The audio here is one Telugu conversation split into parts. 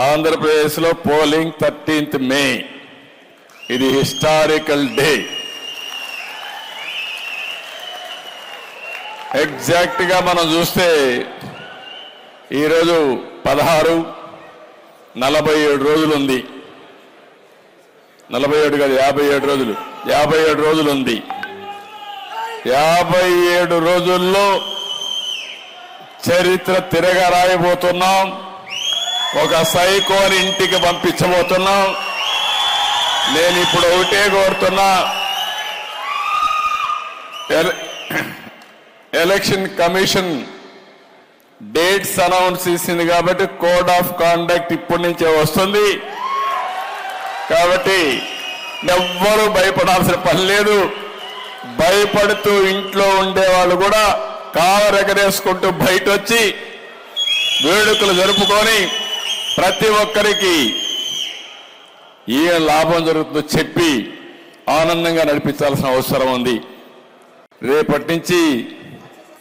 ఆంధ్రప్రదేశ్లో పోలింగ్ 13th మే. ఇది హిస్టారికల్ డే. ఎగ్జాక్ట్ గా మనం చూస్తే ఈరోజు 47 రోజులు ఉంది. 47 కాదు 57 రోజులు. 57 రోజులు ఉంది. 57 రోజుల్లో చరిత్ర తిరగ రాయబోతున్నాం. ఒక సైకోని ఇంటికి పంపించబోతున్నాం. నేను ఇప్పుడు ఒకటే కోరుతున్నా, ఎలక్షన్ కమిషన్ డేట్స్ అనౌన్స్ చేసింది కాబట్టి కోడ్ ఆఫ్ కాండక్ట్ ఇప్పటి నుంచే వస్తుంది. కాబట్టి ఎవ్వరూ భయపడాల్సిన పని లేదు. భయపడుతూ ఇంట్లో ఉండేవాళ్ళు కూడా కారు ఎగరేసుకుంటూ బయట వచ్చి వేడుకలు జరుపుకొని ప్రతి ఒక్కరికి ఏ లాభం జరుగుతుందో చెప్పి ఆనందంగా నడిపించాల్సిన అవసరం ఉంది. రేపటి నుంచి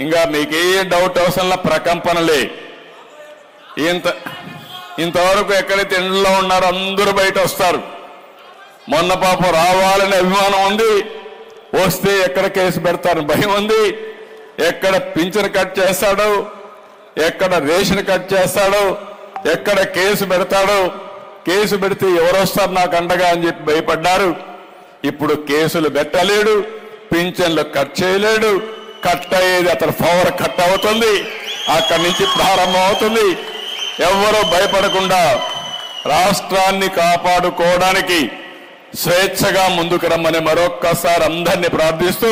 ఇంకా మీకే డౌట్ అవసరంలా ప్రకంపనలే. ఇంతవరకు ఎక్కడైతే ఇంట్లో ఉన్నారో అందరూ బయట వస్తారు. మొన్న పాపం రావాలనే అభిమానం ఉంది. వస్తే ఎక్కడ కేసు పెడతారని భయం ఉంది. ఎక్కడ పింఛన్ కట్ చేస్తాడో, ఎక్కడ రేషన్ కట్ చేస్తాడో, ఎక్కడ కేసు పెడతాడో, కేసు పెడితే ఎవరు వస్తారు నాకు అండగా అని చెప్పి భయపడ్డారు. ఇప్పుడు కేసులు పెట్టలేడు, పింఛన్లు కట్ చేయలేడు. కట్ అయ్యేది అతని పవర్ కట్ అవుతుంది. అక్కడి నుంచి ప్రారంభం అవుతుంది. ఎవరూ భయపడకుండా రాష్ట్రాన్ని కాపాడుకోవడానికి స్వేచ్ఛగా ముందుకు రమ్మని మరొక్కసారి అందరినీ ప్రార్థిస్తూ